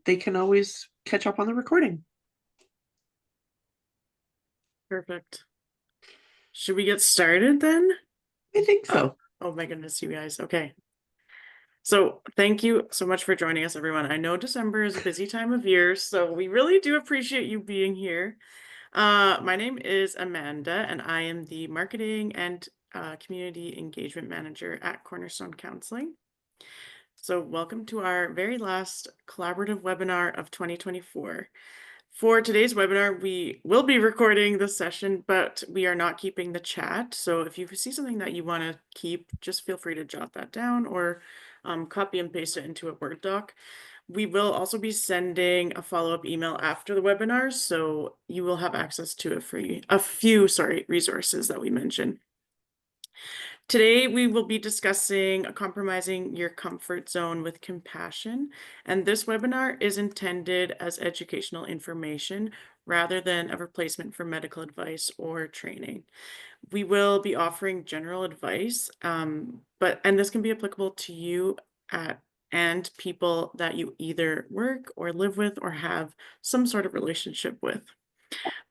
they can always catch up on the recording. Perfect. Should we get started then? I think so. Oh my goodness, you guys. Okay. So thank you so much for joining us, everyone. I know December is a busy time of year, so we really do appreciate you being here. My name is Amanda, and I am the Marketing and Community Engagement Manager at Cornerstone Counselling. So welcome to our very last collaborative webinar of 2024. For today's webinar, we will be recording the session, but we are not keeping the chat. So if you see something that you want to keep, just feel free to jot that down or copy and paste it into a Word doc. We will also be sending a follow-up email after the webinar, so you will have access to a few resources that we mentioned. Today, we will be discussing compromising your comfort zone with compassion, and this webinar is intended as educational information rather than a replacement for medical advice or training. We will be offering general advice, and this can be applicable to you and people that you either work or live with or have some sort of relationship with.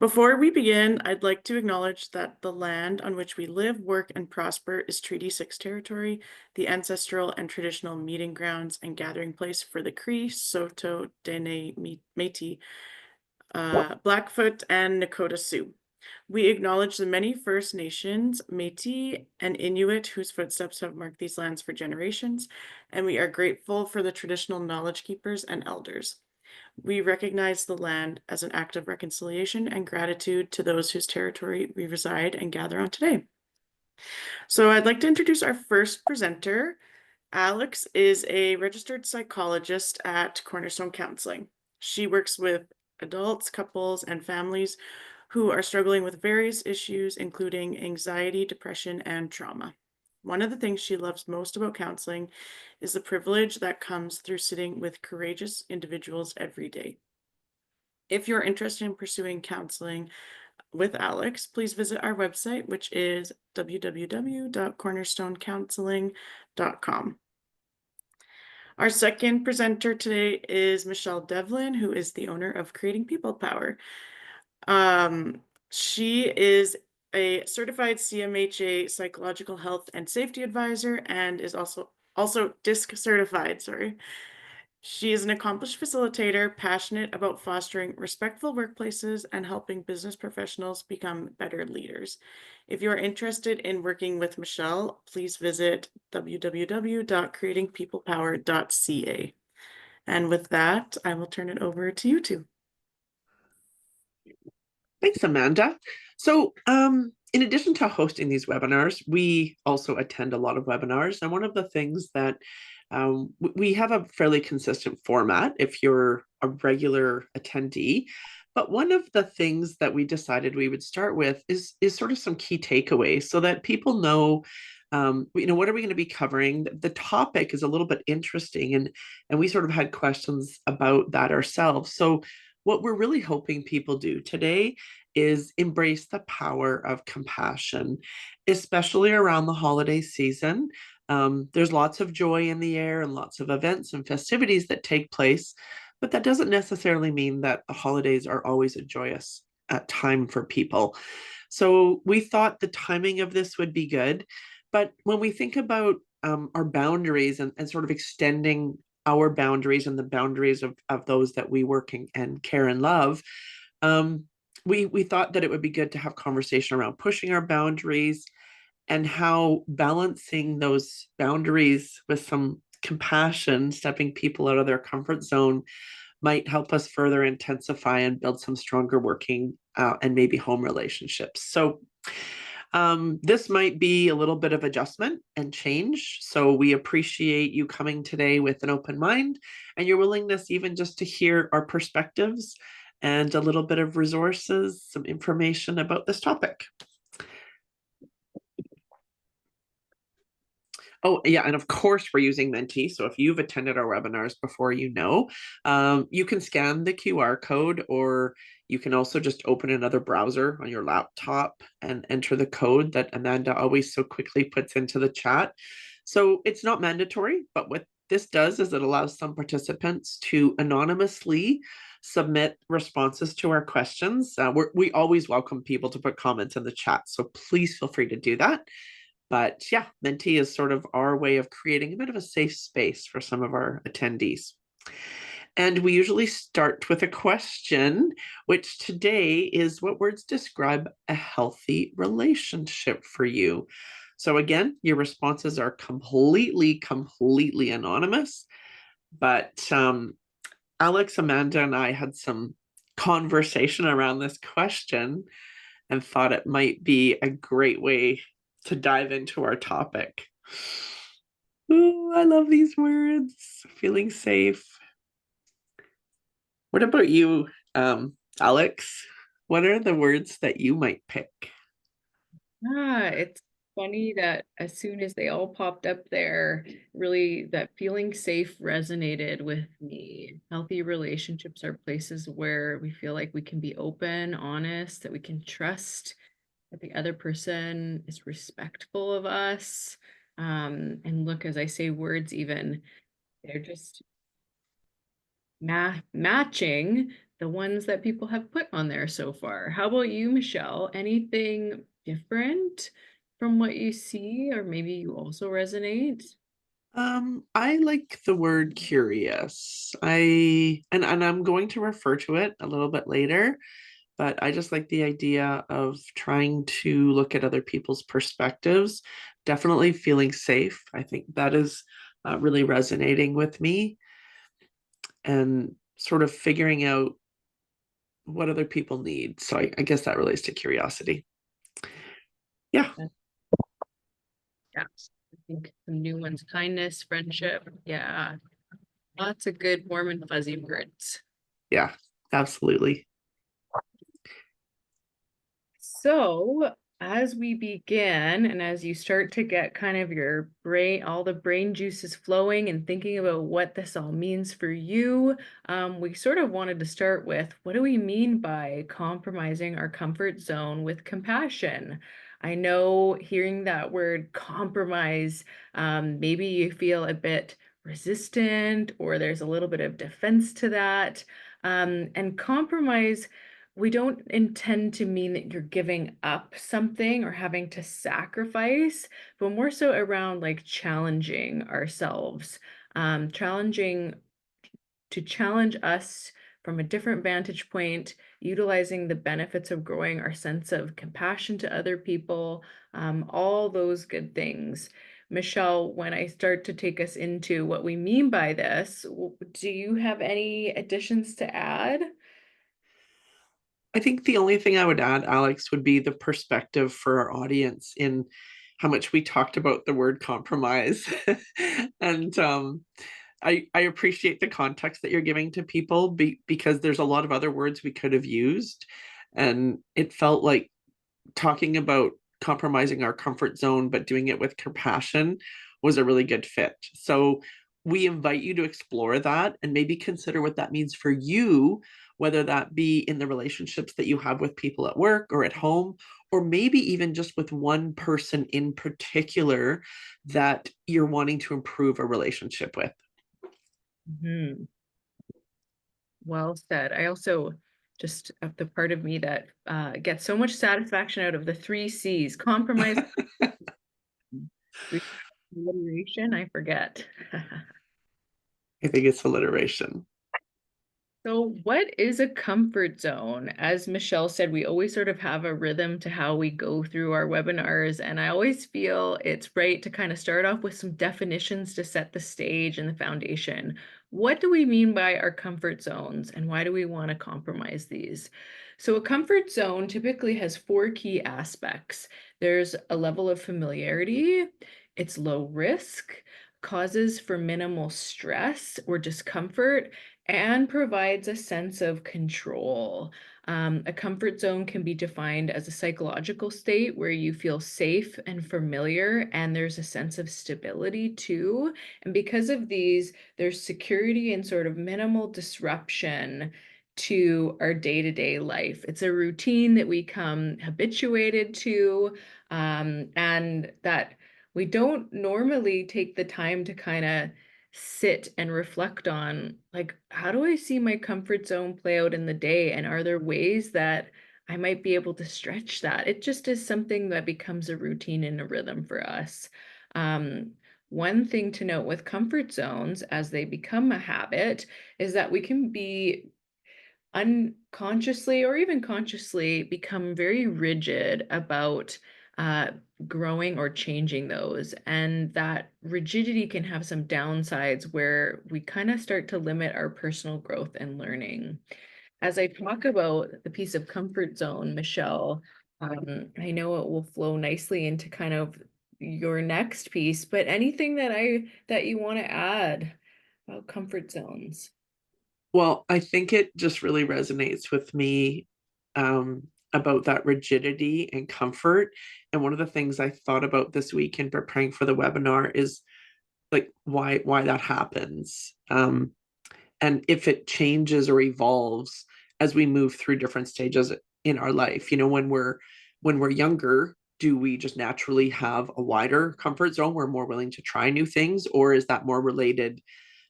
Before we begin, I'd like to acknowledge that the land on which we live, work, and prosper is Treaty 6 territory, the ancestral and traditional meeting grounds and gathering place for the Cree, Saulteaux, Dene, Métis, Blackfoot, and Nakota Sioux. We acknowledge the many First Nations, Métis, and Inuit whose footsteps have marked these lands for generations, and we are grateful for the traditional knowledge keepers and elders. We recognize the land as an act of reconciliation and gratitude to those whose territory we reside and gather on today. So I'd like to introduce our first presenter. Alex is a registered psychologist at Cornerstone Counselling. She works with adults, couples, and families who are struggling with various issues, including anxiety, depression, and trauma. One of the things she loves most about counseling is the privilege that comes through sitting with courageous individuals every day. If you're interested in pursuing counseling with Alex, please visit our website, which is www.cornerstonecounseling.com. Our second presenter today is Michelle Devlin, who is the owner of Creating People Power. She is a certified CMHA psychological health and safety advisor and is also DISC certified, She is an accomplished facilitator, passionate about fostering respectful workplaces and helping business professionals become better leaders. If you are interested in working with Michelle, please visit www.creatingpeoplepower.ca. And with that, I will turn it over to you two. Thanks, Amanda. So, in addition to hosting these webinars, we also attend a lot of webinars. And one of the things that we have a fairly consistent format if you're a regular attendee. But one of the things that we decided we would start with is sort of some key takeaways so that people know, what are we going to be covering? The topic is a little bit interesting, and we sort of had questions about that ourselves. So what we're really hoping people do today is embrace the power of compassion, especially around the holiday season. There's lots of joy in the air and lots of events and festivities that take place, but that doesn't necessarily mean that the holidays are always a joyous time for people. So we thought the timing of this would be good. But when we think about our boundaries and sort of extending our boundaries and the boundaries of those that we work and care and love, we thought that it would be good to have conversation around pushing our boundaries and how balancing those boundaries with some compassion, stepping people out of their comfort zone, might help us further intensify and build some stronger working and maybe home relationships. So this might be a little bit of adjustment and change. So we appreciate you coming today with an open mind and your willingness even just to hear our perspectives and a little bit of resources, some information about this topic. Oh, yeah. And of course, we're using Menti. So if you've attended our webinars before, you can scan the QR code, or you can also just open another browser on your laptop and enter the code that Amanda always so quickly puts into the chat. So it's not mandatory, but with this does is it allows some participants to anonymously submit responses to our questions. We always welcome people to put comments in the chat, so please feel free to do that. But yeah, Menti is sort of our way of creating a bit of a safe space for some of our attendees. And we usually start with a question, which today is, what words describe a healthy relationship for you? So again, your responses are completely anonymous. But Alex, Amanda, and I had some conversation around this question and thought it might be a great way to dive into our topic. Oh, I love these words. Feeling safe. What about you, Alex? What are the words that you might pick? It's funny that as soon as they all popped up there, really that feeling safe resonated with me. Healthy relationships are places where we feel like we can be open, honest, that we can trust that the other person is respectful of us. And look, as I say words, even they're just matching the ones that people have put on there so far. How about you, Michelle? Anything different from what you see, or maybe you also resonate? I like the word curious. And I'm going to refer to it a little bit later, but I just like the idea of trying to look at other people's perspectives. Definitely feeling safe. I think that is really resonating with me, and sort of figuring out what other people need. So I guess that relates to curiosity. Yeah. Yeah, I think some new ones, kindness, friendship. Yeah, lots of good warm and fuzzy words. Yeah, absolutely. So, as we begin, and as you start to get kind of your brain, all the brain juices flowing and thinking about what this all means for you, we sort of wanted to start with, what do we mean by compromising our comfort zone with compassion? I know hearing that word compromise, maybe you feel a bit resistant or there's a little bit of defense to that. And compromise, we don't intend to mean that you're giving up something or having to sacrifice, but more so around like challenging ourselves, challenging to challenge us from a different vantage point, utilizing the benefits of growing our sense of compassion to other people, all those good things. Michelle, when I start to take us into what we mean by this, do you have any additions to add? I think the only thing I would add, Alex, would be the perspective for our audience in how much we talked about the word compromise. And I appreciate the context that you're giving to people because there's a lot of other words we could have used. And it felt like talking about compromising our comfort zone, but doing it with compassion was a really good fit. So we invite you to explore that and maybe consider what that means for you, whether that be in the relationships that you have with people at work or at home, or maybe even just with one person in particular that you're wanting to improve a relationship with. Mhm. Well said. I also just the part of me that gets so much satisfaction out of the three C's: compromise, alliteration. I forget. I think it's alliteration. So, what is a comfort zone? As Michelle said, we always sort of have a rhythm to how we go through our webinars. And I always feel it's right to kind of start off with some definitions to set the stage and the foundation. What do we mean by our comfort zones, and why do we want to compromise these? So, a comfort zone typically has four key aspects. There's a level of familiarity, it's low risk, causes for minimal stress or discomfort, and provides a sense of control. A comfort zone can be defined as a psychological state where you feel safe and familiar, and there's a sense of stability too. And because of these, there's security and sort of minimal disruption to our day-to-day life. It's a routine that we come habituated to, and that we don't normally take the time to kind of sit and reflect on, like, how do I see my comfort zone play out in the day? And are there ways that I might be able to stretch that? It just is something that becomes a routine and a rhythm for us. Um, One thing to note with comfort zones as they become a habit is that we can be unconsciously or even consciously become very rigid about uh, growing or changing those. And that rigidity can have some downsides where we kind of start to limit our personal growth and learning. As I talk about the piece of comfort zone, Michelle, I know it will flow nicely into kind of your next piece, but anything that you want to add about comfort zones? Well, I think it just really resonates with me about that rigidity and comfort. And one of the things I thought about this week in preparing for the webinar is like why that happens. And if it changes or evolves as we move through different stages in our life. When we're younger, do we just naturally have a wider comfort zone? We're more willing to try new things, or is that more related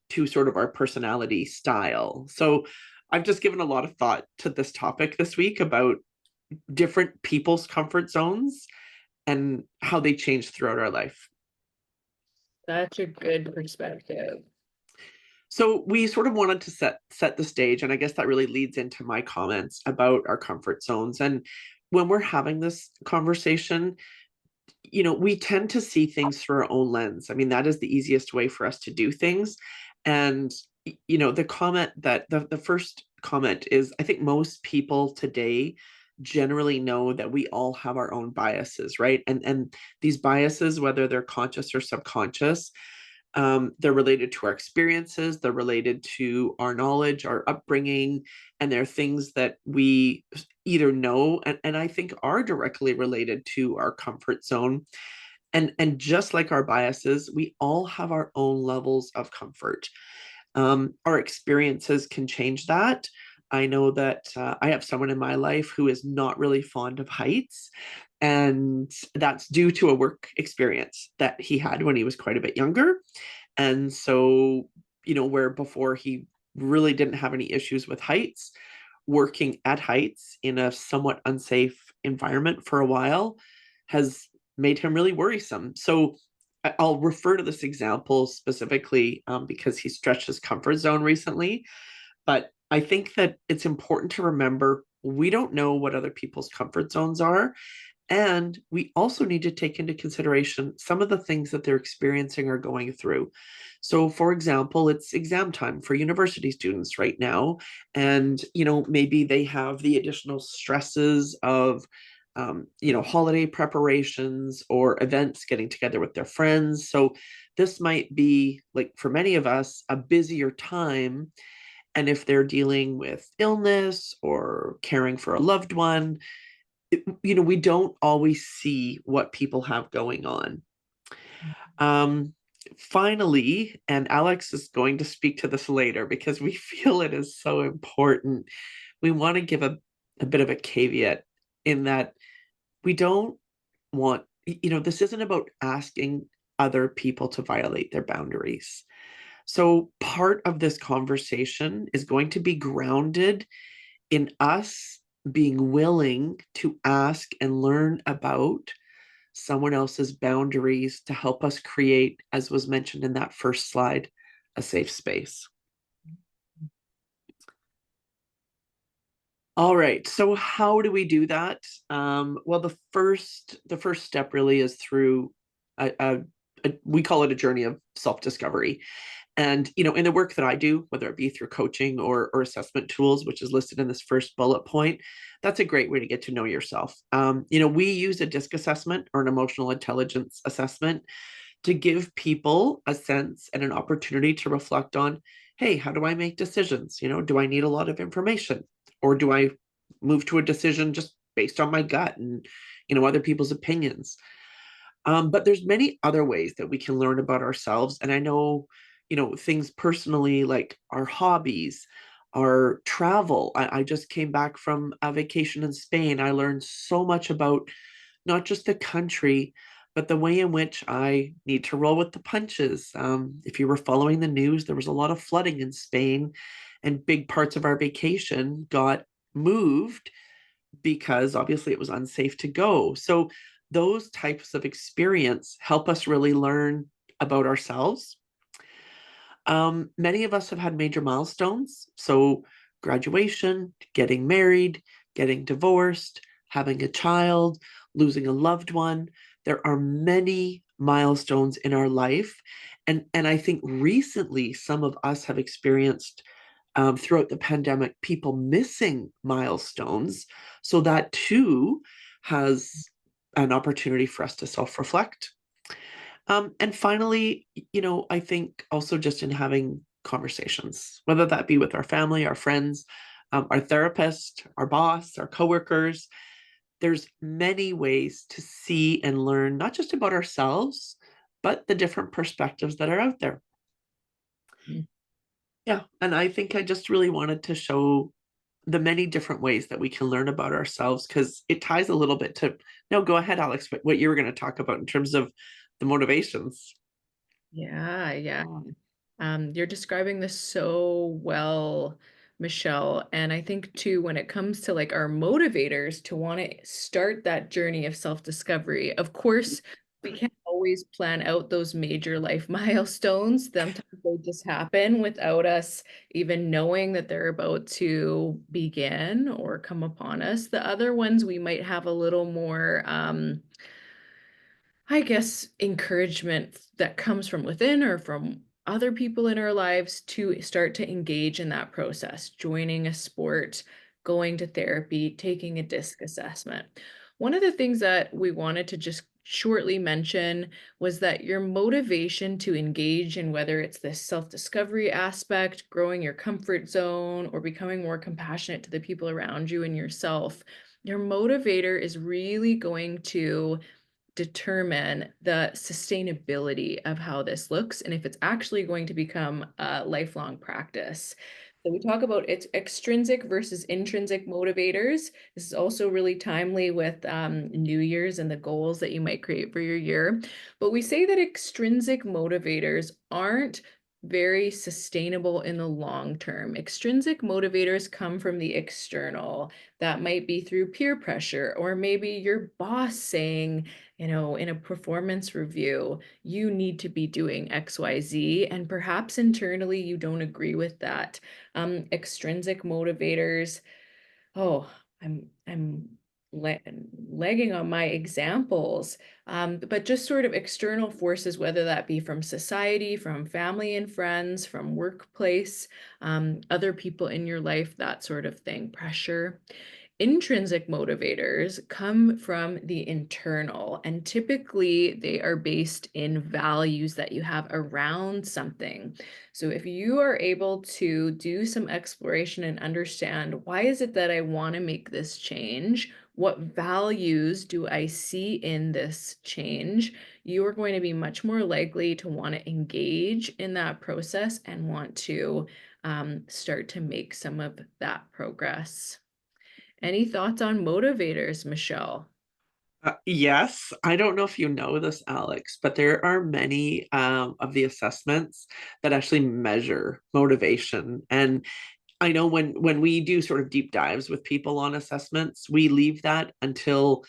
to sort of our personality style? So I've just given a lot of thought to this topic this week about different people's comfort zones and how they change throughout our life. Such a good perspective. So we sort of wanted to set the stage, and I guess that really leads into my comments about our comfort zones. And when we're having this conversation, we tend to see things through our own lens. I mean, that is the easiest way for us to do things. And the comment that the first comment is, I think most people today generally know that we all have our own biases, right? And these biases, whether they're conscious or subconscious, they're related to our experiences, they're related to our knowledge, our upbringing, and they're things that we either know and I think are directly related to our comfort zone. And just like our biases, we all have our own levels of comfort. Our experiences can change that. I know that I have someone in my life who is not really fond of heights, and that's due to a work experience that he had when he was quite a bit younger. And so, where before he really didn't have any issues with heights, working at heights in a somewhat unsafe environment for a while has made him really worrisome. So I'll refer to this example specifically because he stretched his comfort zone recently. But I think that it's important to remember we don't know what other people's comfort zones are. And we also need to take into consideration some of the things that they're experiencing or going through. So, for example, it's exam time for university students right now. And, maybe they have the additional stresses of, holiday preparations or events, getting together with their friends. So, this might be, like for many of us, a busier time. And if they're dealing with illness or caring for a loved one, we don't always see what people have going on. Um, Finally, and Alex is going to speak to this later because we feel it is so important. We want to give a bit of a caveat in that we don't want, this isn't about asking other people to violate their boundaries. So part of this conversation is going to be grounded in us being willing to ask and learn about someone else's boundaries to help us create, as was mentioned in that first slide, a safe space. All right, so how do we do that? Well, the first step really is through we call it a journey of self-discovery. And in the work that I do, whether it be through coaching or assessment tools, which is listed in this first bullet point, that's a great way to get to know yourself. We use a DISC assessment or an emotional intelligence assessment to give people a sense and an opportunity to reflect on, hey, how do I make decisions? Do I need a lot of information, or do I move to a decision just based on my gut and other people's opinions? But there's many other ways that we can learn about ourselves. And I know, things personally like our hobbies, our travel. I just came back from a vacation in Spain. I learned so much about not just the country, but the way in which I need to roll with the punches. If you were following the news, there was a lot of flooding in Spain, and big parts of our vacation got moved because obviously it was unsafe to go. So those types of experience help us really learn about ourselves. Many of us have had major milestones. So graduation, getting married, getting divorced, having a child, losing a loved one. There are many milestones in our life. And I think recently some of us have experienced throughout the pandemic people missing milestones. So that too has an opportunity for us to self-reflect. And finally, I think also just in having conversations, whether that be with our family, our friends, our therapist, our boss, our coworkers, there's many ways to see and learn not just about ourselves, but the different perspectives that are out there. Mm. Yeah, and I think I just really wanted to show the many different ways that we can learn about ourselves because it ties a little bit to, no, go ahead, Alex, what you were going to talk about in terms of the motivations. Yeah, yeah. You're describing this so well, Michelle. And I think too, when it comes to like our motivators to want to start that journey of self-discovery, of course, we can't always plan out those major life milestones. Sometimes they just happen without us even knowing that they're about to begin or come upon us. The other ones we might have a little more I guess encouragement that comes from within or from other people in our lives to start to engage in that process, joining a sport, going to therapy, taking a disc assessment. One of the things that we wanted to just shortly mention was that your motivation to engage in whether it's this self-discovery aspect, growing your comfort zone, or becoming more compassionate to the people around you and yourself, your motivator is really going to determine the sustainability of how this looks and if it's actually going to become a lifelong practice. So we talk about its extrinsic versus intrinsic motivators. This is also really timely with New Year's and the goals that you might create for your year. But we say that extrinsic motivators aren't very sustainable in the long term. Extrinsic motivators come from the external. That might be through peer pressure, or maybe your boss saying, in a performance review, you need to be doing XYZ, and perhaps internally you don't agree with that. Extrinsic motivators, oh, I'm legging on my examples, but just sort of external forces, whether that be from society, from family and friends, from workplace, other people in your life, that sort of thing, pressure. Intrinsic motivators come from the internal, and typically they are based in values that you have around something. So if you are able to do some exploration and understand, why is it that I want to make this change? What values do I see in this change? You are going to be much more likely to want to engage in that process and want to start to make some of that progress. Any thoughts on motivators, Michelle? Yes, I don't know if you know this, Alex, but there are many of the assessments that actually measure motivation. And I know when we do sort of deep dives with people on assessments, we leave that until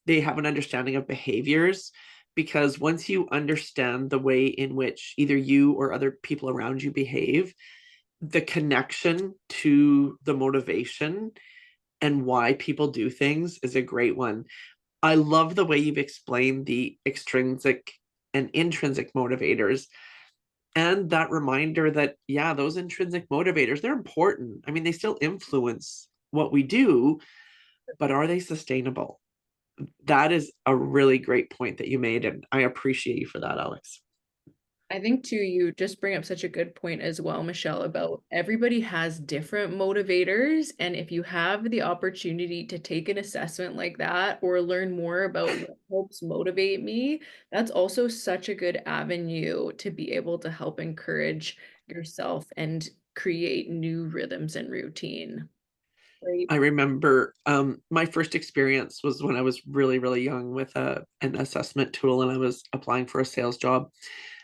they have an understanding of behaviors. Because once you understand the way in which either you or other people around you behave, the connection to the motivation and why people do things is a great one. I love the way you've explained the extrinsic and intrinsic motivators and that reminder that, yeah, those intrinsic motivators, they're important. I mean, they still influence what we do, but are they sustainable? That is a really great point that you made. And I appreciate you for that, Alex. I think too, you just bring up such a good point as well, Michelle, about everybody has different motivators. And if you have the opportunity to take an assessment like that or learn more about what helps motivate me, that's also such a good avenue to be able to help encourage yourself and create new rhythms and routine. Right. I remember my first experience was when I was really, really young with an assessment tool, and I was applying for a sales job.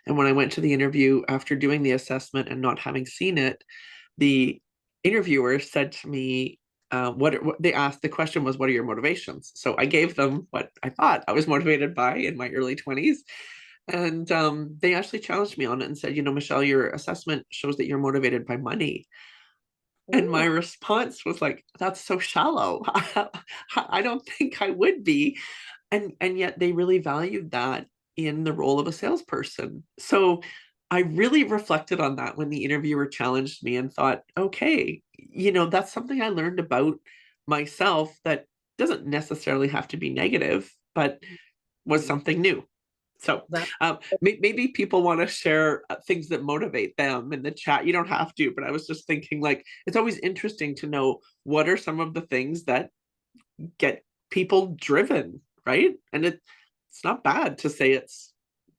And when I went to the interview after doing the assessment and not having seen it, the interviewer said to me, what they asked, the question was, what are your motivations? So I gave them what I thought I was motivated by in my early 20s. And they actually challenged me on it and said, Michelle, your assessment shows that you're motivated by money. And my Oh, response was like, that's so shallow. I don't think I would be. And yet they really valued that in the role of a salesperson. So I really reflected on that when the interviewer challenged me and thought, okay, that's something I learned about myself that doesn't necessarily have to be negative, but was something new. So that maybe people want to share things that motivate them in the chat. You don't have to, but I was just thinking, like, it's always interesting to know what are some of the things that get people driven, right? And it's not bad to say it's,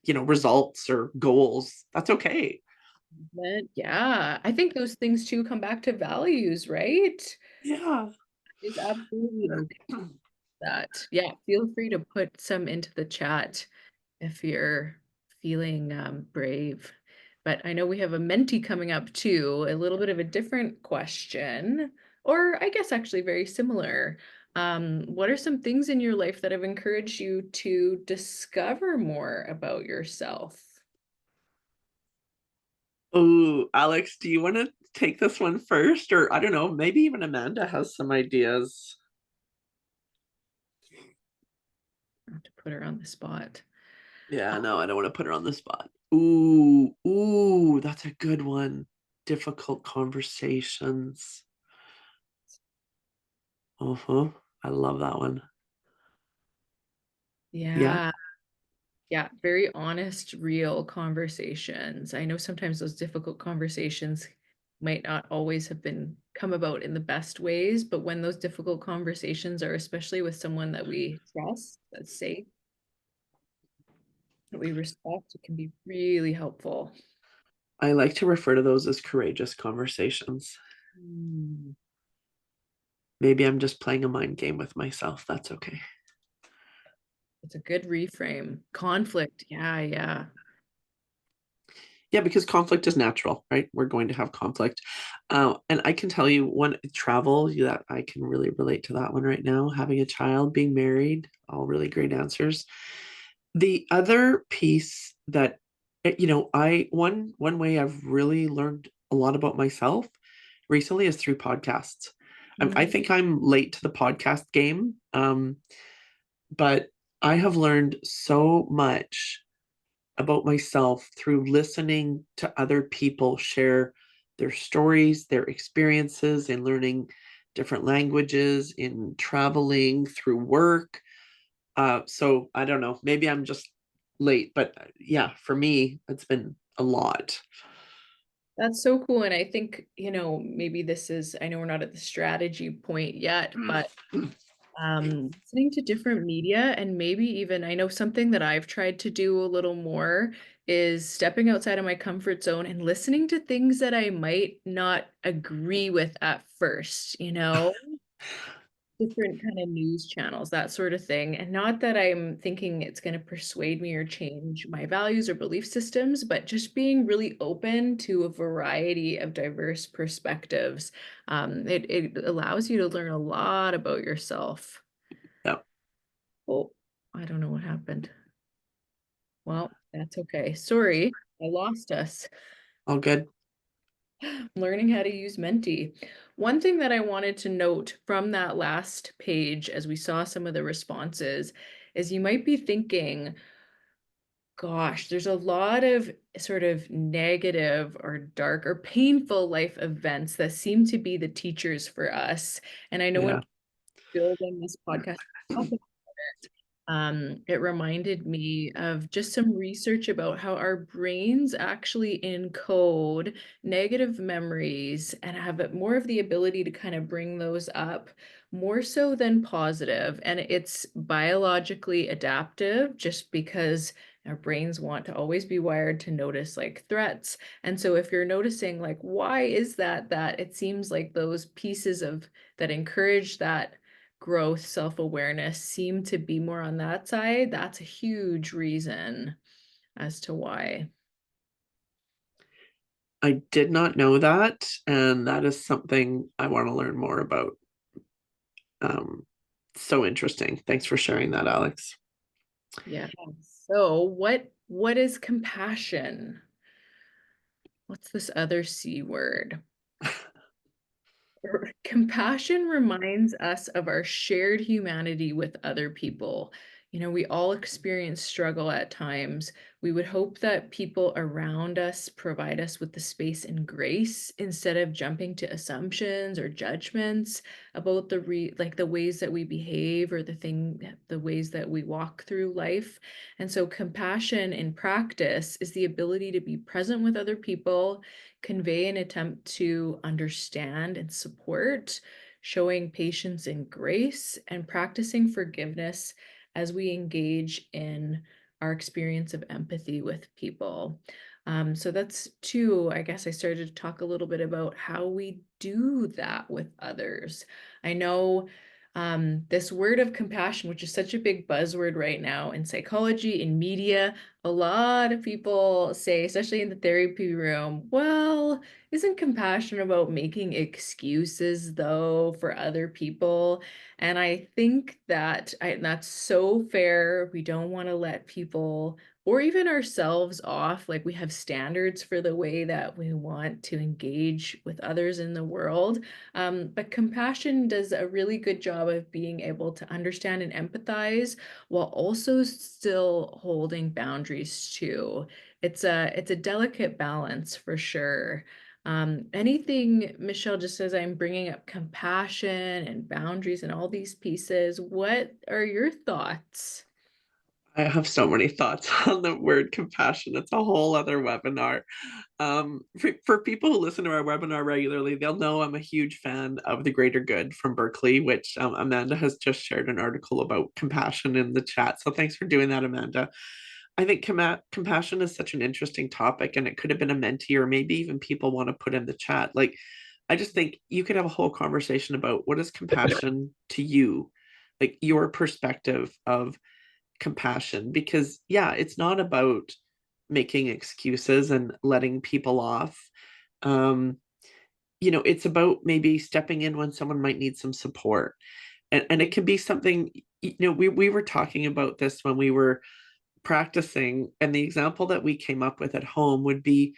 results or goals. That's okay. yeah, I think those things too come back to values, right? Yeah. It's absolutely okay that. Yeah, feel free to put some into the chat if you're feeling brave. But I know we have a Menti coming up too, a little bit of a different question, or I guess actually very similar. What are some things in your life that have encouraged you to discover more about yourself? Oh, Alex, do you want to take this one first? Or I don't know, maybe even Amanda has some ideas. I have to put her on the spot. Yeah, no, I don't want to put her on the spot. Ooh, that's a good one. Difficult conversations. Uh-huh. I love that one. Yeah. Yeah. Yeah, very honest, real conversations. I know sometimes those difficult conversations might not always have been come about in the best ways, but when those difficult conversations are especially with someone that we trust, that's safe, that we respect, it can be really helpful. I like to refer to those as courageous conversations. Mm, Maybe I'm just playing a mind game with myself. That's okay. it's a good reframe. Conflict. Yeah, yeah. Yeah, because conflict is natural, right? We're going to have conflict. And I can tell you one travel that I can really relate to that one right now. Having a child, being married, all really great answers. The other piece that I one way I've really learned a lot about myself recently is through podcasts. I Mm, think I'm late to the podcast game, but I have learned so much about myself through listening to other people share their stories, their experiences, in learning different languages, in traveling through work. So I don't know, maybe I'm just late, but yeah, for me, it's been a lot. that's so cool. And I think, maybe this is, I know we're not at the strategy point yet, but listening to different media and maybe even I know something that I've tried to do a little more is stepping outside of my comfort zone and listening to things that I might not agree with at first, different kind of news channels, that sort of thing. And not that I'm thinking it's going to persuade me or change my values or belief systems, but just being really open to a variety of diverse perspectives. It allows you to learn a lot about yourself. Yeah, Oh, I don't know what happened. Well, that's okay. Sorry, I lost us. all good. Learning how to use Menti. One thing that I wanted to note from that last page as we saw some of the responses is you might be thinking, gosh, there's a lot of sort of negative or dark or painful life events that seem to be the teachers for us. And I know when Yeah. building this podcast, it reminded me of just some research about how our brains actually encode negative memories and have more of the ability to kind of bring those up more so than positive. And it's biologically adaptive just because Our brains want to always be wired to notice like threats. And so if you're noticing like, why is that it seems like those pieces of that encourage that growth, self-awareness seem to be more on that side, that's a huge reason as to why. I did not know that, and that is something I want to learn more about. So interesting. Thanks for sharing that, Alex. Yeah. So what is compassion? What's this other C word? Compassion reminds us of our shared humanity with other people. You know, we all experience struggle at times. We would hope that people around us provide us with the space and grace instead of jumping to assumptions or judgments about the ways that we behave or the ways that we walk through life. And so compassion in practice is the ability to be present with other people, convey an attempt to understand and support, showing patience and grace, and practicing forgiveness as we engage in our experience of empathy with people. So that's two. I guess I started to talk a little bit about how we do that with others. I know this word of compassion, which is such a big buzzword right now in psychology, in media, a lot of people say, especially in the therapy room, well, isn't compassion about making excuses though for other people? And I think that's so fair. We don't want to let people or even ourselves off. Like we have standards for the way that we want to engage with others in the world. But compassion does a really good job of being able to understand and empathize while also still holding boundaries too. It's a delicate balance for sure. Anything, Michelle, just as I'm bringing up compassion and boundaries and all these pieces, what are your thoughts? I have so many thoughts on the word compassion. It's a whole other webinar. For people who listen to our webinar regularly, they'll know I'm a huge fan of The Greater Good from Berkeley, which Amanda has just shared an article about compassion in the chat. So thanks for doing that, Amanda. I think compassion is such an interesting topic, and it could have been a mentee or maybe even people want to put in the chat. Like, I just think you could have a whole conversation about what is compassion to you, like your perspective of compassion, because yeah, it's not about making excuses and letting people off. um it's about maybe stepping in when someone might need some support, and it can be something. We were talking about this when we were practicing, and the example that we came up with at home would be,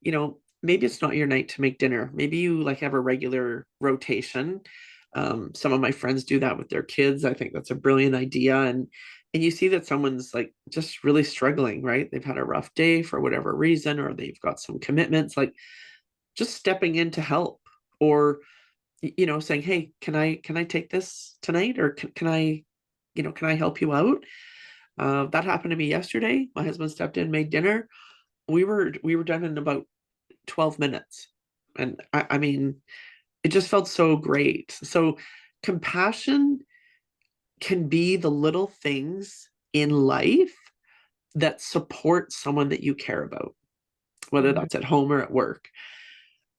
maybe it's not your night to make dinner. Maybe you like have a regular rotation. Some of my friends do that with their kids. I think that's a brilliant idea. And you see that someone's like just really struggling, right? They've had a rough day for whatever reason, or they've got some commitments, like just stepping in to help, or saying, hey, can I take this tonight, or can I help you out? That happened to me yesterday. My husband stepped in, made dinner. We were done in about 12 minutes. And I mean, it just felt so great. So compassion can be the little things in life that support someone that you care about, whether Mhm. that's at home or at work.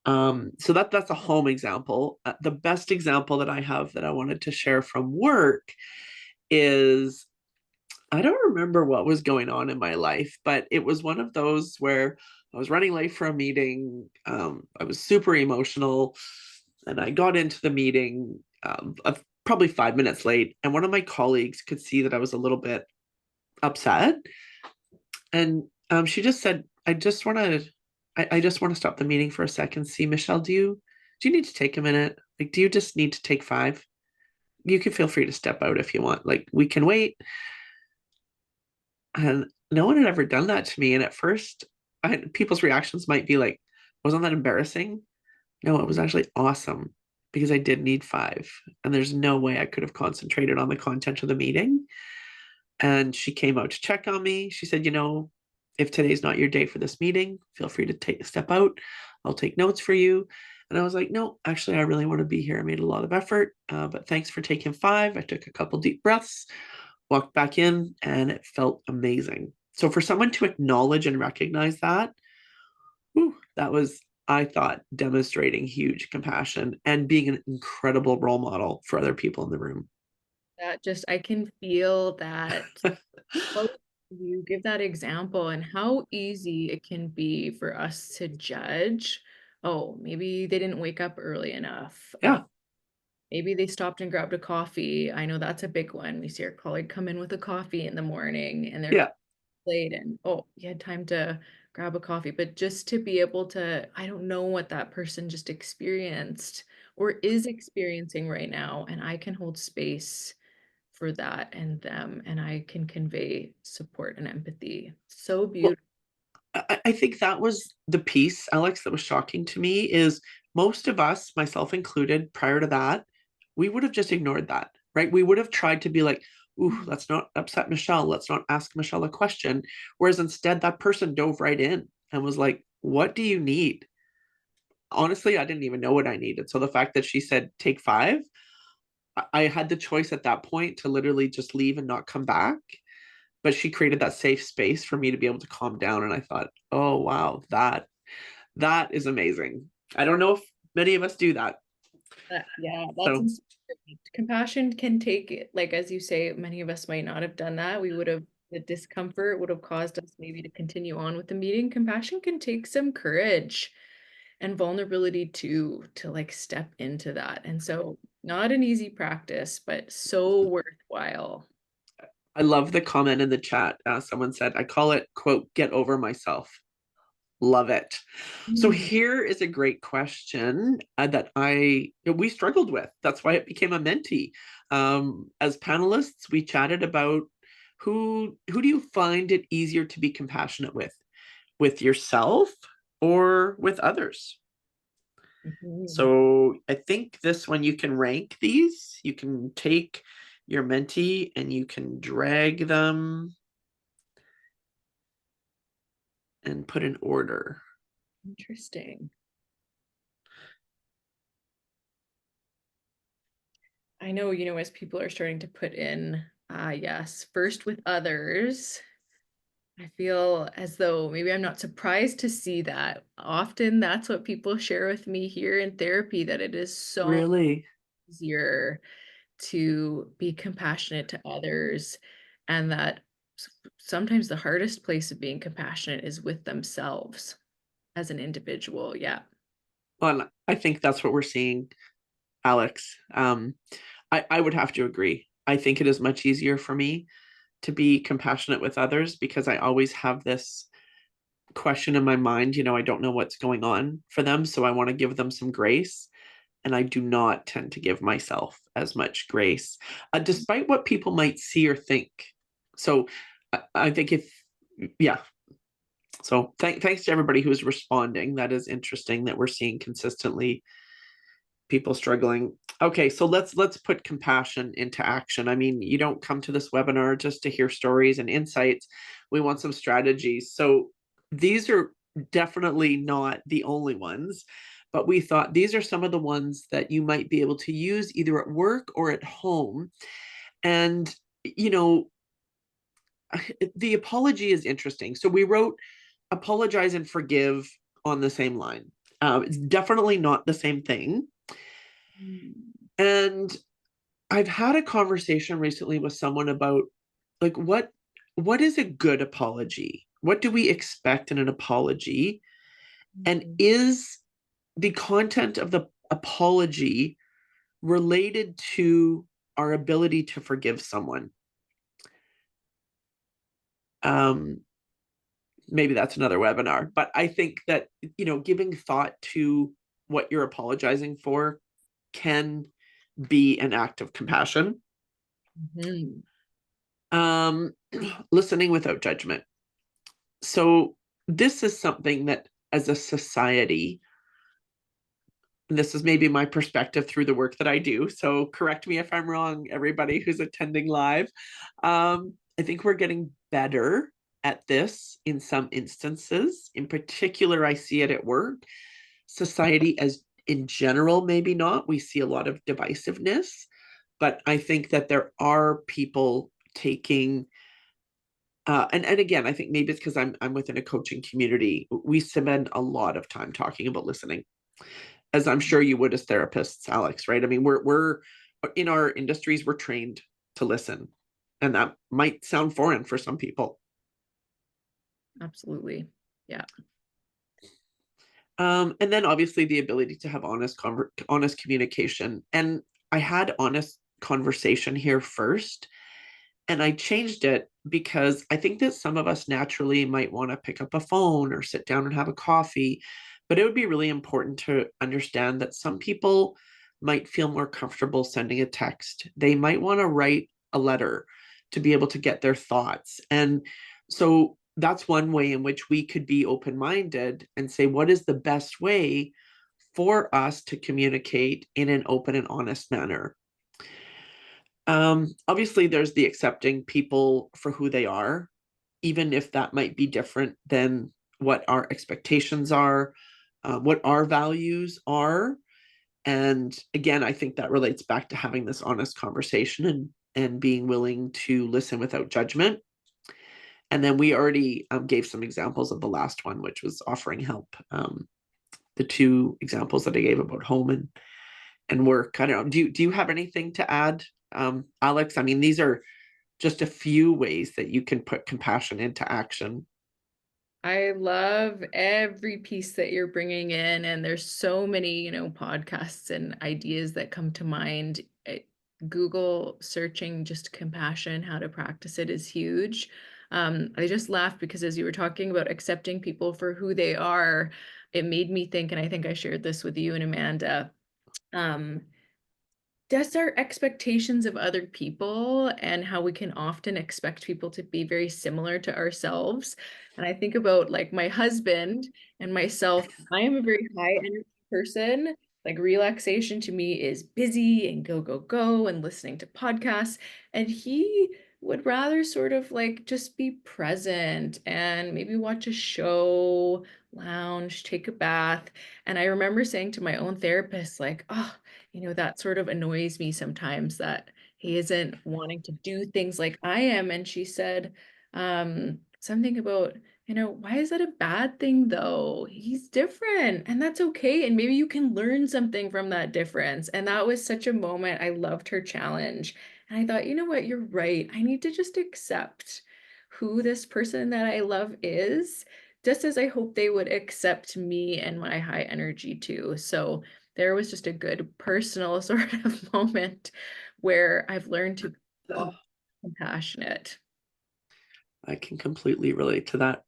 So that's a home example. The best example that I have that I wanted to share from work is, I don't remember what was going on in my life, but it was one of those where I was running late for a meeting. I was super emotional, and I got into the meeting probably 5 minutes late. And one of my colleagues could see that I was a little bit upset, and she just said, I just want to stop the meeting for a second. See, Michelle, do you need to take a minute? Like, do you just need to take 5? You can feel free to step out if you want. Like, we can wait. And no one had ever done that to me. And at first, people's reactions might be like, wasn't that embarrassing? No, it was actually awesome, because I did need 5. And there's no way I could have concentrated on the content of the meeting. And she came out to check on me. She said, if today's not your day for this meeting, feel free to take a step out. I'll take notes for you. And I was like, no, actually, I really want to be here. I made a lot of effort, but thanks for taking 5. I took a couple deep breaths, walked back in, and it felt amazing. So for someone to acknowledge and recognize that, whew, that was, I thought, demonstrating huge compassion and being an incredible role model for other people in the room. That just, I can feel that. How you give that example and how easy it can be for us to judge. Oh, maybe they didn't wake up early enough. Yeah. Maybe they stopped and grabbed a coffee. I know that's a big one. We see our colleague come in with a coffee in the morning and they're Yeah. late and, oh, you had time to grab a coffee. But just to be able to, I don't know what that person just experienced or is experiencing right now. And I can hold space for that and them, and I can convey support and empathy. So Well, beautiful. I think that was the piece, Alex, that was shocking to me is most of us, myself included, prior to that, we would have just ignored that, right? We would have tried to be like, ooh, let's not upset Michelle. Let's not ask Michelle a question. Whereas instead, that person dove right in and was like, what do you need? Honestly, I didn't even know what I needed. So the fact that she said, take 5, I had the choice at that point to literally just leave and not come back. But she created that safe space for me to be able to calm down. And I thought, oh, wow, that is amazing. I don't know if many of us do that. Yeah, that's So inspiring. Compassion can take it, like as you say, many of us might not have done that. We would have, the discomfort would have caused us maybe to continue on with the meeting. Compassion can take some courage and vulnerability to like step into that. And so not an easy practice, but so worthwhile. I love the comment in the chat. Someone said, I call it, quote, get over myself. Love it. So Mm. here is a great question that we struggled with. That's why it became a mentee. As panelists, we chatted about who do you find it easier to be compassionate with yourself or with others? Mhm. So I think this one you can rank these. You can take your mentee and you can drag them and put in order. Interesting. I know, as people are starting to put in, yes, first with others, I feel as though maybe I'm not surprised to see that. Often that's what people share with me here in therapy, that it is so Really? easier to be compassionate to others, and that sometimes the hardest place of being compassionate is with themselves as an individual. Yeah. Well, I think that's what we're seeing, Alex. I would have to agree. I think it is much easier for me to be compassionate with others because I always have this question in my mind, I don't know what's going on for them, so I want to give them some grace. And I do not tend to give myself as much grace, despite what people might see or think. So I think yeah. So thanks to everybody who's responding. That is interesting that we're seeing consistently people struggling. Okay, so let's put compassion into action. I mean, you don't come to this webinar just to hear stories and insights. We want some strategies. So these are definitely not the only ones, but we thought these are some of the ones that you might be able to use either at work or at home. And the apology is interesting. So we wrote apologize and forgive on the same line. It's definitely not the same thing. And I've had a conversation recently with someone about like what is a good apology? What do we expect in an apology? And is the content of the apology related to our ability to forgive someone? Maybe that's another webinar, but I think that giving thought to what you're apologizing for can be an act of compassion. Mhm. Listening without judgment. So this is something that as a society, and this is maybe my perspective through the work that I do, so correct me if I'm wrong, everybody who's attending live. I think we're getting better at this in some instances. In particular, I see it at work. Society as in general, maybe not. We see a lot of divisiveness, but I think that there are people taking And again, I think maybe it's because I'm within a coaching community. We spend a lot of time talking about listening, as I'm sure you would as therapists, Alex, right? I mean, we're in our industries, we're trained to listen, and that might sound foreign for some people. Absolutely. Yeah. And then obviously the ability to have honest communication. And I had honest conversation here first, and I changed it because I think that some of us naturally might want to pick up a phone or sit down and have a coffee, but it would be really important to understand that some people might feel more comfortable sending a text. They might want to write a letter to be able to get their thoughts. And so that's one way in which we could be open-minded and say, what is the best way for us to communicate in an open and honest manner? Obviously, there's the accepting people for who they are, even if that might be different than what our expectations are, what our values are. And again, I think that relates back to having this honest conversation and being willing to listen without judgment. And then we already gave some examples of the last one, which was offering help. The two examples that I gave about home and work. I don't know. Do you have anything to add, Alex? I mean, these are just a few ways that you can put compassion into action. I love every piece that you're bringing in, and there's so many, podcasts and ideas that come to mind. Google searching just compassion, how to practice it is huge. I just laughed because as you were talking about accepting people for who they are, it made me think, and I think I shared this with you and Amanda. Just our expectations of other people and how we can often expect people to be very similar to ourselves. And I think about like my husband and myself. I am a very high energy person. Like relaxation to me is busy and go, go, go and listening to podcasts. And he would rather sort of like just be present and maybe watch a show, lounge, take a bath. And I remember saying to my own therapist, like, oh, that sort of annoys me sometimes that he isn't wanting to do things like I am. And she said something about, why is that a bad thing though? He's different and that's okay. And maybe you can learn something from that difference. And that was such a moment. I loved her challenge. And I thought, you know what, you're right. I need to just accept who this person that I love is, just as I hope they would accept me and my high energy too. So there was just a good personal sort of moment where I've learned to be compassionate. I can completely relate to that.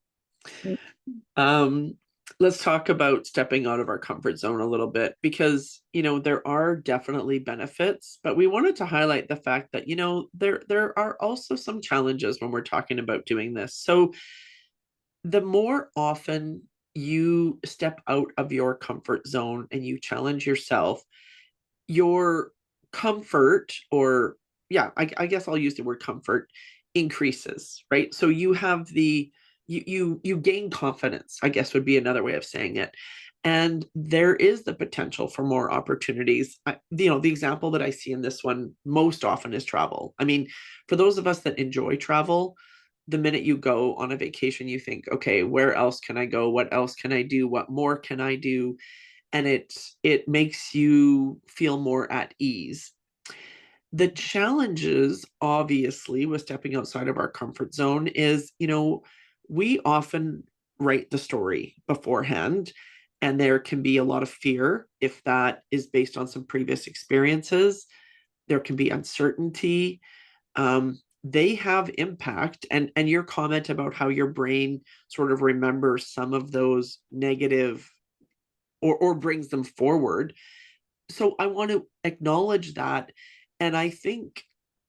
Mm. Let's talk about stepping out of our comfort zone a little bit because, there are definitely benefits, but we wanted to highlight the fact that, there are also some challenges when we're talking about doing this. So the more often you step out of your comfort zone and you challenge yourself, your comfort, or yeah, I guess I'll use the word comfort, increases, right? So you have you gain confidence, I guess would be another way of saying it. And there is the potential for more opportunities. The example that I see in this one most often is travel. I mean, for those of us that enjoy travel, the minute you go on a vacation, you think, okay, where else can I go? What else can I do? What more can I do? And it makes you feel more at ease. The challenges, obviously, with stepping outside of our comfort zone is, we often write the story beforehand, and there can be a lot of fear if that is based on some previous experiences. There can be uncertainty. They have impact, and your comment about how your brain sort of remembers some of those negative or brings them forward. So I want to acknowledge that. And I think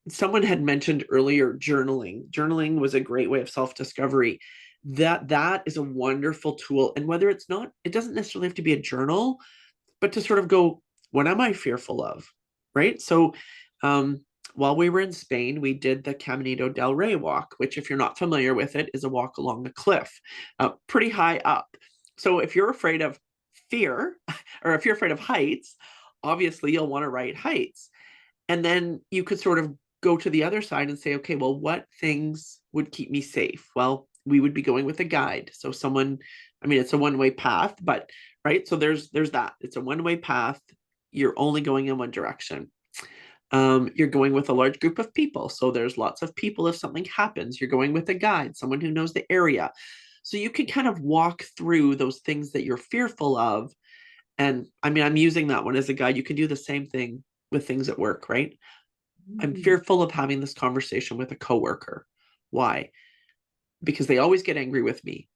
someone had mentioned earlier journaling. Journaling was a great way of self-discovery. That is a wonderful tool. And whether it's not, it doesn't necessarily have to be a journal, but to sort of go, what am I fearful of? Right. So while we were in Spain, we did the Caminito del Rey walk, which, if you're not familiar with it, is a walk along a cliff, pretty high up. So if you're afraid of fear, or if you're afraid of heights, obviously you'll want to ride heights. And then you could sort of go to the other side and say, okay, well, what things would keep me safe? Well, we would be going with a guide. So someone, I mean, it's a one-way path, but right. So there's that. It's a one-way path. You're only going in one direction. You're going with a large group of people. So there's lots of people. If something happens, you're going with a guide, someone who knows the area. So you can kind of walk through those things that you're fearful of. And I mean, I'm using that one as a guide. You can do the same thing with things at work, right? I'm fearful of having this conversation with a coworker. Why? Because they always get angry with me.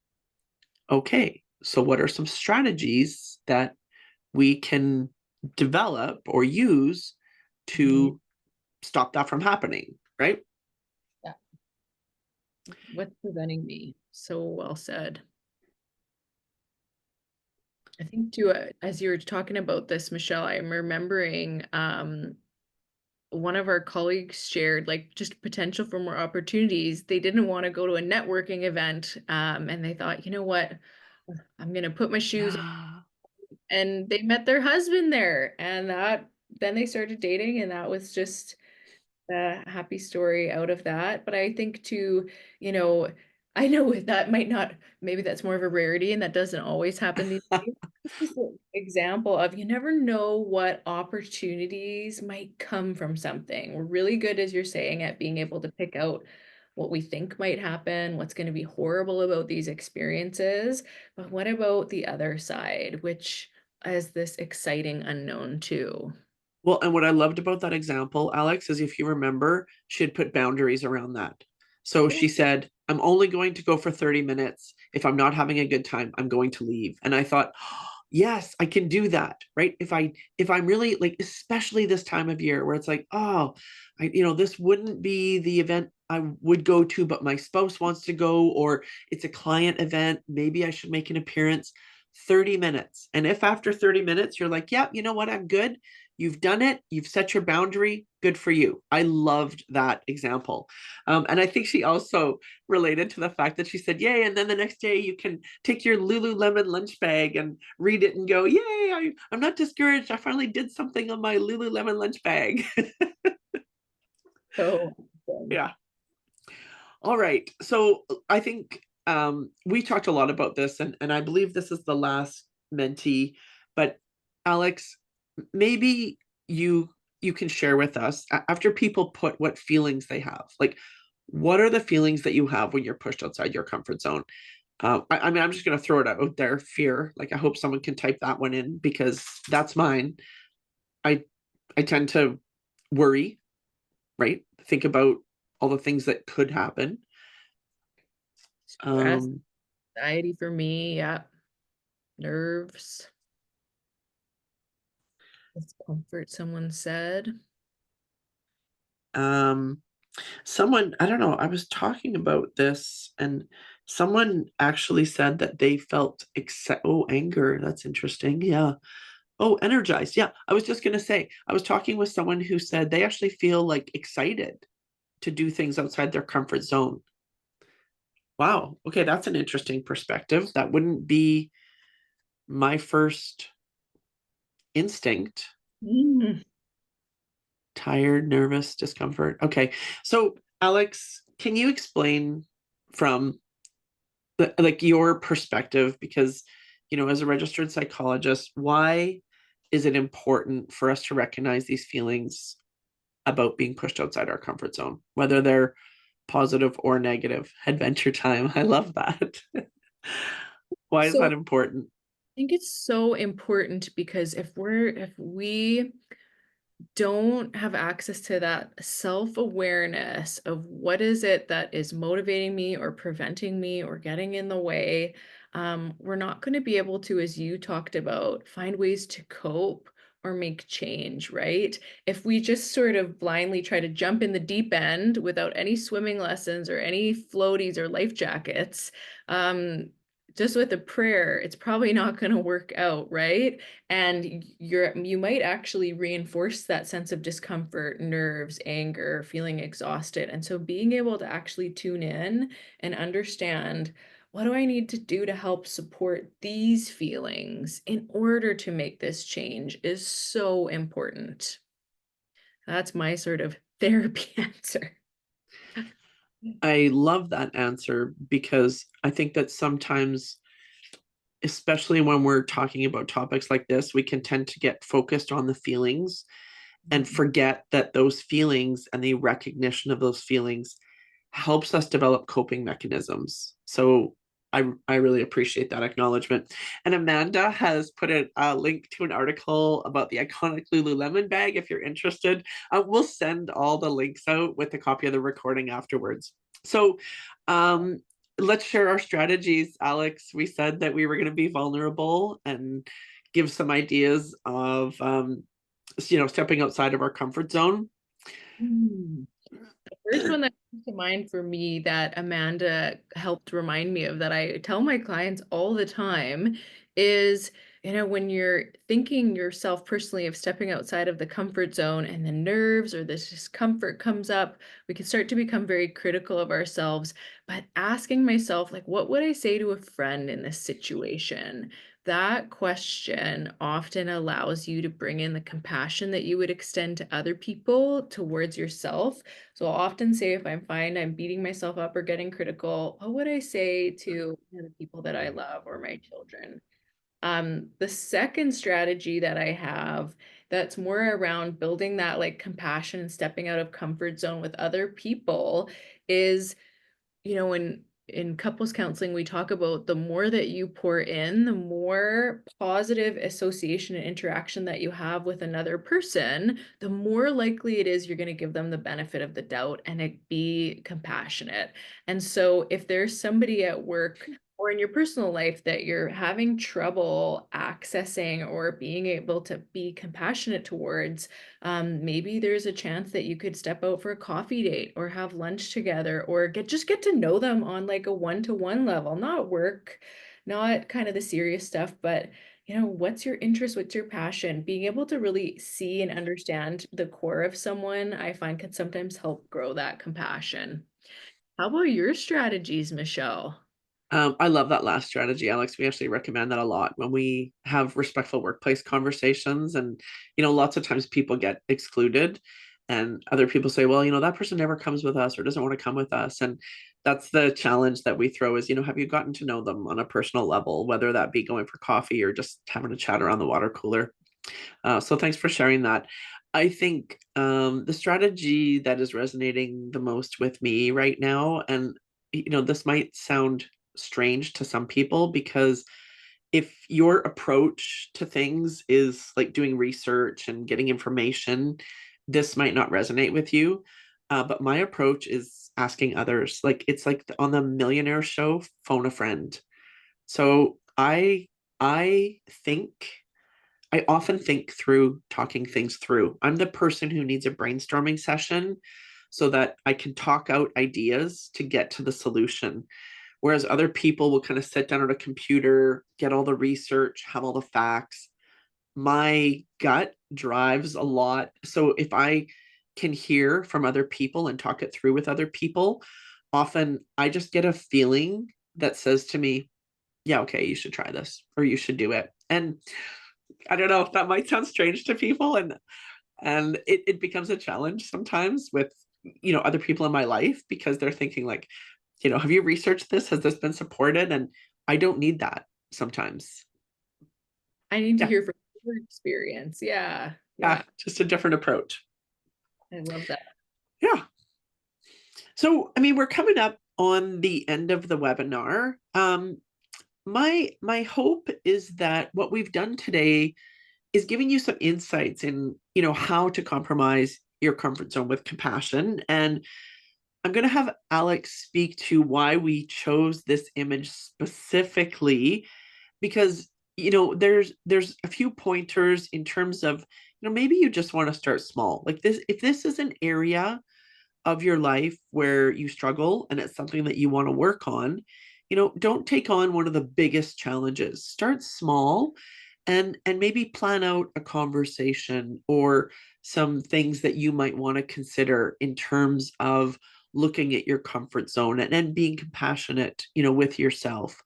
Okay, so what are some strategies that we can develop or use to stop that from happening, right? Yeah. What's preventing me? So well said. I think too, as you were talking about this, Michelle, I'm remembering one of our colleagues shared like just potential for more opportunities. They didn't want to go to a networking event, and they thought, you know what, I'm gonna put my shoes on. Yeah. And they met their husband there, and that then they started dating, and that was just a happy story out of that. But I think too, you know, I know that might not, maybe that's more of a rarity and that doesn't always happen these days. It's just an example of you never know what opportunities might come from something. We're really good, as you're saying, at being able to pick out what we think might happen, what's going to be horrible about these experiences. But what about the other side, which is this exciting unknown too? Well, and what I loved about that example, Alex, is if you remember, she had put boundaries around that. So she said, I'm only going to go for 30 minutes. If I'm not having a good time, I'm going to leave. And I thought, "Oh, yes, I can do that, right? If I'm really like, especially this time of year where it's like, oh, this wouldn't be the event I would go to, but my spouse wants to go, or it's a client event, maybe I should make an appearance. 30 minutes. And if after 30 minutes you're like, yeah, you know what, I'm good. You've done it. You've set your boundary. Good for you. I loved that example. And I think she also related to the fact that she said, yay. And then the next day you can take your Lululemon lunch bag and read it and go, yay, I'm not discouraged. I finally did something on my Lululemon lunch bag. So awesome. Yeah. All right. So I think we talked a lot about this, and I believe this is the last mentee, but Alex, maybe you can share with us after people put what feelings they have, like what are the feelings that you have when you're pushed outside your comfort zone? I mean, I'm just going to throw it out there. Fear. Like, I hope someone can type that one in because that's mine. I I tend to worry, right? Think about all the things that could happen. Stress, Um, anxiety for me, yeah. Nerves, discomfort, someone said. um, Someone, I don't know, I was talking about this and someone actually said that they felt anger. That's interesting. Yeah. Oh, energized. Yeah. I was just going to say, I was talking with someone who said they actually feel like excited to do things outside their comfort zone. Wow. Okay. That's an interesting perspective. That wouldn't be my first instinct. Mm. Tired, nervous, discomfort. Okay. So, Alex, can you explain from like your perspective, because as a registered psychologist, why is it important for us to recognize these feelings about being pushed outside our comfort zone, whether they're positive or negative? Adventure time. I love that. Why is So that I important? think it's so important because if we don't have access to that self-awareness of what is it that is motivating me or preventing me or getting in the way, we're not going to be able to, as you talked about, find ways to cope or make change, right? If we just sort of blindly try to jump in the deep end without any swimming lessons or any floaties or life jackets, just with a prayer, it's probably not going to work out, right? And you might actually reinforce that sense of discomfort, nerves, anger, feeling exhausted. And so being able to actually tune in and understand, what do I need to do to help support these feelings in order to make this change is so important. That's my sort of therapy answer. I love that answer because I think that sometimes, especially when we're talking about topics like this, we can tend to get focused on the feelings and forget that those feelings and the recognition of those feelings helps us develop coping mechanisms. So I really appreciate that acknowledgement. And Amanda has put a link to an article about the iconic Lululemon bag. If you're interested, we'll send all the links out with a copy of the recording afterwards. So let's share our strategies, Alex. We said that we were going to be vulnerable and give some ideas of stepping outside of our comfort zone. The first one that comes to mind for me that Amanda helped remind me of, that I tell my clients all the time, is, when you're thinking yourself personally of stepping outside of the comfort zone and the nerves or this discomfort comes up, we can start to become very critical of ourselves. But asking myself, like, what would I say to a friend in this situation? That question often allows you to bring in the compassion that you would extend to other people towards yourself. So I'll often say, if I find I'm beating myself up or getting critical, what would I say to the people that I love or my children? The second strategy that I have, that's more around building that like compassion and stepping out of comfort zone with other people, is, in couples counseling, we talk about the more that you pour in, the more positive association and interaction that you have with another person, the more likely it is you're going to give them the benefit of the doubt and be compassionate. And so if there's somebody at work or in your personal life that you're having trouble accessing or being able to be compassionate towards, maybe there's a chance that you could step out for a coffee date or have lunch together, or get to know them on like a one-to-one level, not work, not kind of the serious stuff, but what's your interest, what's your passion? Being able to really see and understand the core of someone, I find, can sometimes help grow that compassion. How about your strategies, Michelle? I love that last strategy, Alex. We actually recommend that a lot when we have respectful workplace conversations. And, lots of times people get excluded and other people say, well, that person never comes with us or doesn't want to come with us. And that's the challenge that we throw is, have you gotten to know them on a personal level, whether that be going for coffee or just having a chat around the water cooler? So thanks for sharing that. I think the strategy that is resonating the most with me right now, and this might sound strange to some people, because if your approach to things is like doing research and getting information, this might not resonate with you. But my approach is asking others. Like it's like on the Millionaire Show, phone a friend. So I think I often think through talking things through. I'm the person who needs a brainstorming session so that I can talk out ideas to get to the solution. Whereas other people will kind of sit down at a computer, get all the research, have all the facts. My gut drives a lot. So if I can hear from other people and talk it through with other people, often I just get a feeling that says to me, yeah, okay, you should try this or you should do it. And I don't know if that might sound strange to people, and it becomes a challenge sometimes with other people in my life, because they're thinking like, have you researched this? Has this been supported? And I don't need that sometimes. I need to Yeah. hear from your experience. Yeah. Yeah. Just a different approach. I love that. Yeah. So, I mean, we're coming up on the end of the webinar. My hope is that what we've done today is giving you some insights in, how to compromise your comfort zone with compassion. And I'm going to have Alex speak to why we chose this image specifically, because, there's a few pointers in terms of, maybe you just want to start small. Like this, if this is an area of your life where you struggle and it's something that you want to work on, don't take on one of the biggest challenges. Start small and maybe plan out a conversation or some things that you might want to consider in terms of looking at your comfort zone and being compassionate, with yourself.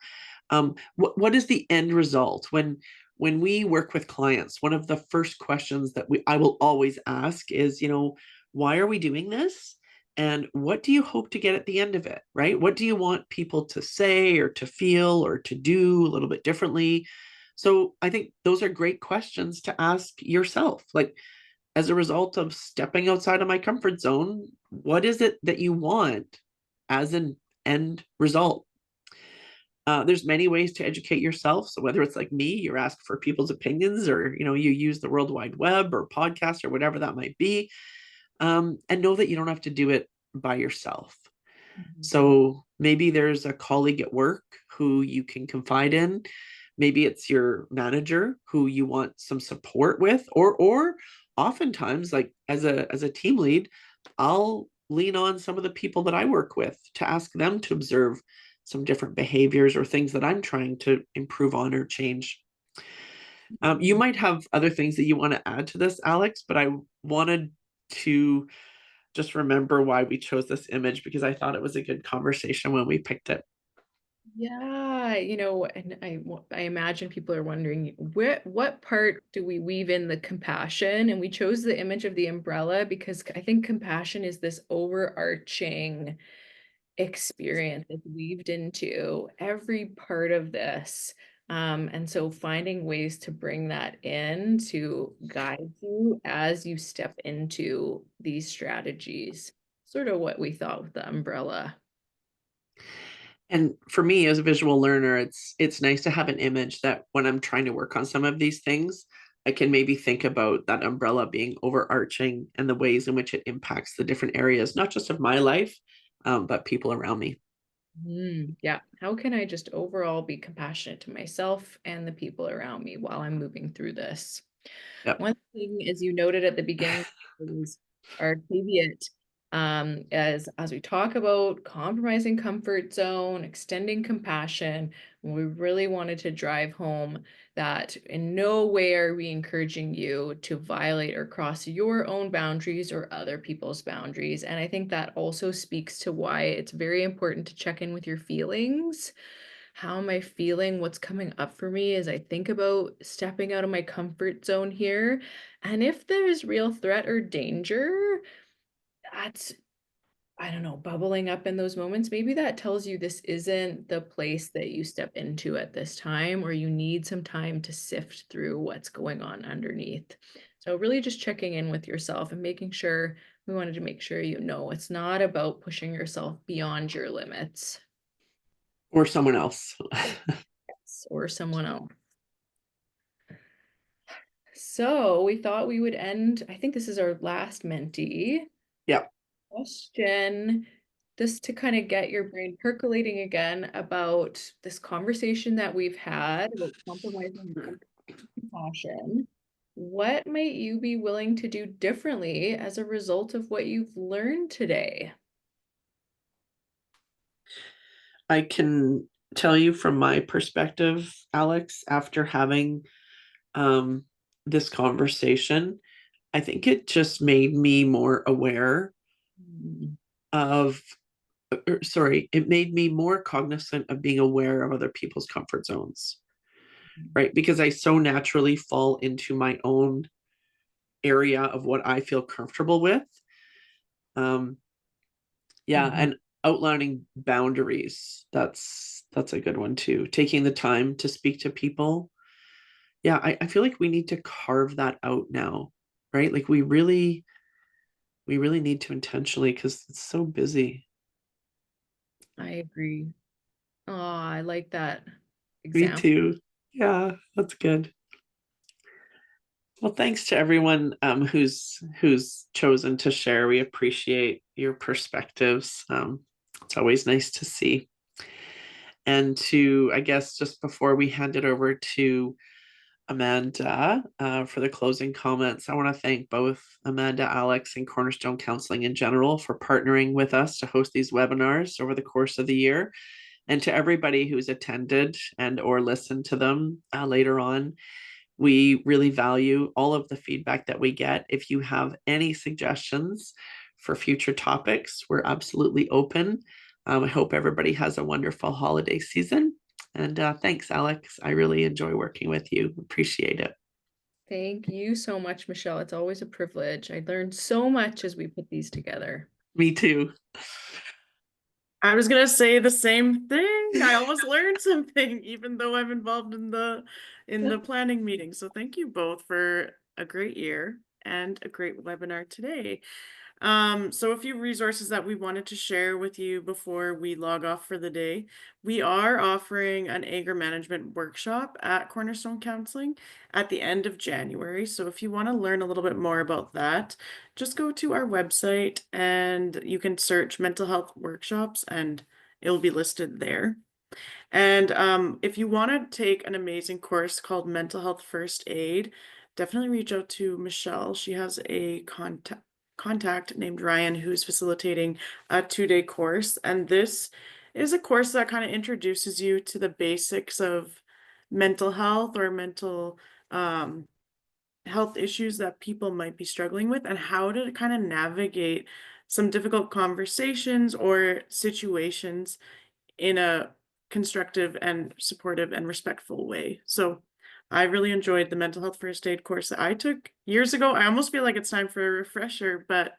What is the end result when we work with clients? One of the first questions that I will always ask is, why are we doing this? And what do you hope to get at the end of it, right? What do you want people to say or to feel or to do a little bit differently? So I think those are great questions to ask yourself. Like, as a result of stepping outside of my comfort zone, what is it that you want as an end result? There's many ways to educate yourself. So whether it's like me, you're asked for people's opinions, or you use the World Wide Web or podcast or whatever that might be, and know that you don't have to do it by yourself. So maybe there's a colleague at work who you can confide in. Maybe it's your manager who you want some support with, or oftentimes, like as a team lead, I'll lean on some of the people that I work with to ask them to observe some different behaviors or things that I'm trying to improve on or change. You might have other things that you want to add to this, Alex, but I wanted to just remember why we chose this image, because I thought it was a good conversation when we picked it. Yeah, and I imagine people are wondering what part do we weave in the compassion? And we chose the image of the umbrella because I think compassion is this overarching experience that's weaved into every part of this. And so finding ways to bring that in to guide you as you step into these strategies, sort of what we thought with the umbrella. And for me as a visual learner, it's nice to have an image that when I'm trying to work on some of these things, I can maybe think about that umbrella being overarching and the ways in which it impacts the different areas, not just of my life, but people around me. Yeah. How can I just overall be compassionate to myself and the people around me while I'm moving through this? Yep. One thing, as you noted at the beginning, is our caveat, as we talk about compromising comfort zone, extending compassion, we really wanted to drive home that in no way are we encouraging you to violate or cross your own boundaries or other people's boundaries. And I think that also speaks to why it's very important to check in with your feelings. How am I feeling? What's coming up for me as I think about stepping out of my comfort zone here? And if there's real threat or danger, that's, I don't know, bubbling up in those moments, maybe that tells you this isn't the place that you step into at this time, or you need some time to sift through what's going on underneath. So, really just checking in with yourself and making sure we wanted to make sure it's not about pushing yourself beyond your limits. Or someone else. Or someone else. So we thought we would end, I think this is our last Menti Yeah. question, just to kind of get your brain percolating again about this conversation that we've had about compromising compassion. What might you be willing to do differently as a result of what you've learned today? I can tell you from my perspective, Alex, after having um, this conversation, I think it just made me more aware of, sorry, it made me more cognizant of being aware of other people's comfort zones, right? Because I so naturally fall into my own area of what I feel comfortable with. Yeah, and outlining boundaries. That's a good one too. Taking the time to speak to people. Yeah, I feel like we need to carve that out now, right? Like we really need to intentionally, because it's so busy. I agree. Oh, I like that Me example. too. Yeah, that's good. Well, thanks to everyone who's chosen to share. We appreciate your perspectives. It's always nice to see. And to, I guess, just before we hand it over to Amanda for the closing comments, I want to thank both Amanda, Alex, and Cornerstone Counselling in general for partnering with us to host these webinars over the course of the year. And to everybody who's attended and or listened to them later on, we really value all of the feedback that we get. If you have any suggestions for future topics, we're absolutely open. I hope everybody has a wonderful holiday season. And thanks, Alex. I really enjoy working with you. Appreciate it. Thank you so much, Michelle. It's always a privilege. I learned so much as we put these together. Me too. I was gonna say the same thing. I almost learned something, even though I'm involved in the planning meeting. So thank you both for a great year and a great webinar today. So a few resources that we wanted to share with you before we log off for the day. We are offering an anger management workshop at Cornerstone Counselling at the end of January. So if you want to learn a little bit more about that, just go to our website and you can search mental health workshops and it'll be listed there. And if you want to take an amazing course called Mental Health First Aid, definitely reach out to Michelle. She has a contact named Ryan who's facilitating a 2-day course. And this is a course that kind of introduces you to the basics of mental health or mental health issues that people might be struggling with and how to kind of navigate some difficult conversations or situations in a constructive and supportive and respectful way. So I really enjoyed the mental health first aid course that I took years ago. I almost feel like it's time for a refresher, but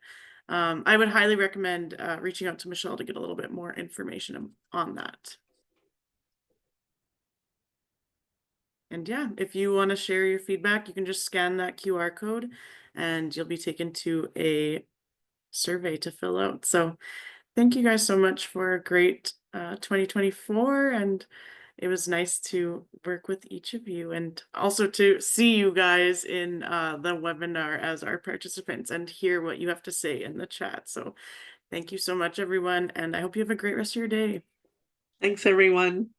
I would highly recommend reaching out to Michelle to get a little bit more information on that. And yeah, if you want to share your feedback, you can just scan that QR code and you'll be taken to a survey to fill out. So thank you guys so much for a great 2024. And it was nice to work with each of you and also to see you guys in the webinar as our participants and hear what you have to say in the chat. So thank you so much, everyone. And I hope you have a great rest of your day. Thanks, everyone.